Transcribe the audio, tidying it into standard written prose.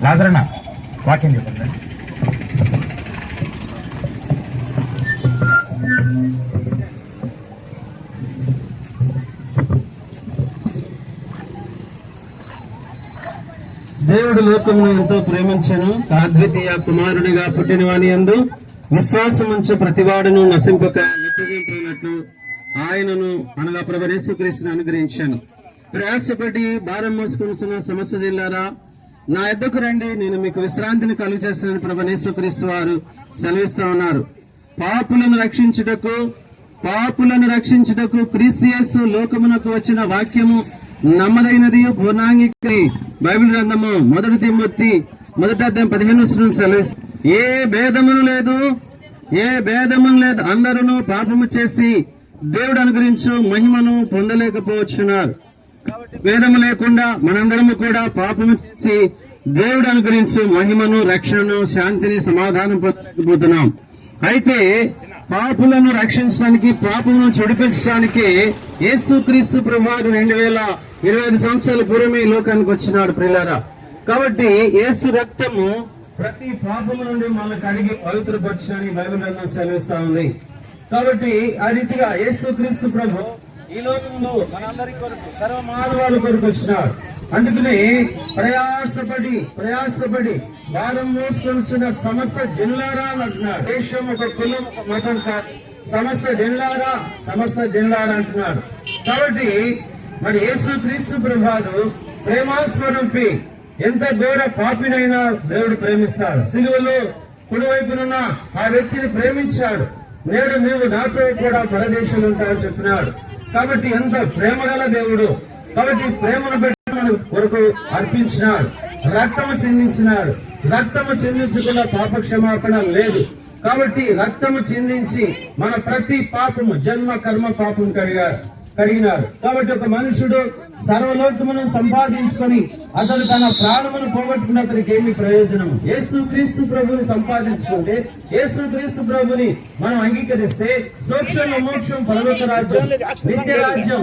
లాజరన్న వాక్యం చెప్పండి. దేవుడు లోకమును ఎంతో ప్రేమించెను, అద్వితీయ కుమారునిగా పుట్టిన వాని యందు విశ్వాసముంచు ప్రతివాడును నశింపక నిత్యజీవితమునట్లు ఆయనను అనగా ప్రభు యేసుక్రీస్తును అనుగ్రహించాను. ప్రయాసపడి భారం మోసుకొనుచున్న సమస్త జిల్లారా, నా యొద్దకు రండి, నేను మీకు విశ్రాంతిని కలుగజేస్తానని ప్రభు యేసుక్రీస్తు వారు సెలవిస్తా ఉన్నారు. పాపులను రక్షించుటకు క్రీస్తు యేసు లోకమునకు వచ్చిన వాక్యము నమ్మదైనది, పూర్ణాంగిక. బైబిల్ గ్రంథము 1 తిమోతి 1:15 సెలవిస్తుంది. ఏ భేదమును లేదు, అందరూ పాపము చేసి దేవుడు అనుగ్రహించు మహిమను పొందలేకపోతున్నారు. కాబట్టి భేదము లేకుండా మనందరము కూడా పాపము చేసి దేవుడు అనుగ్రహించు మహిమను, రక్షణను, శాంతిని, సమాధానం పొందలేకపోతున్నాం. అయితే పాపులను రక్షించడానికి, పాపమును చెడిపించడానికి యేసుక్రీస్తు ప్రభువారు 2025 సంవత్సరాల పూర్వమే ఈ లోకానికి వచ్చినాడు ప్రియులారా. కాబట్టి యేసు రక్తము ప్రతి పాపము నుండి మనల్ని కడిగి పవిత్రపరచని బైబిల్ గ్రంథం సెలవిస్తా ఉంది. కాబట్టి ఆ రీతిగా యేసుక్రీస్తు ప్రభు ఈ లోకంలో మనందరి కొరకు, సర్వ మానవాళి కొరకు వచ్చినాడు. అందుకని ప్రయాసపడి భారం మోసుకొనిచున్న సమస్త జనులారా అని అంటున్నాడు. దేశం ఒక కులం, ఒక మతం కాదు, సమస్త జనులారా అంటున్నాడు. కాబట్టి మరి యేసుక్రీస్తు ప్రభువారు ప్రేమాస్వరూపి, ఎంత ఘోర పాపినైనా దేవుడు ప్రేమిస్తాడు. సిలువలో కుడివైపునున్న ఆ వ్యక్తిని ప్రేమించాడు. నేడు నీవు నాతో కూడా పరదేశంలో ఉంటావని చెప్పినాడు. కాబట్టి ఎంత ప్రేమ గల దేవుడు. కాబట్టి ప్రేమను పెట్టి మన కొరకు అర్పించినాడు, రక్తము చెందించినాడు. రక్తము చెందించకుండా పాప క్షమాపణ లేదు. కాబట్టి రక్తము చెందించి మన ప్రతి పాపము, జన్మ కర్మ పాపం కడిగినాడు. కాబట్టి ఒక మనుషుడు సర్వలోకమును సంపాదించుకొని అతను తన ప్రాణమును పోగొట్టుకున్న అతనికి ఏమి ప్రయోజనము? యేసుక్రీస్తు ప్రభుని సంపాదించుకుంటే, యేసుక్రీస్తు ప్రభుని మనం అంగీకరిస్తే సూక్ష్మ మోక్షం, పరలోక రాజ్యం, నిత్య రాజ్యం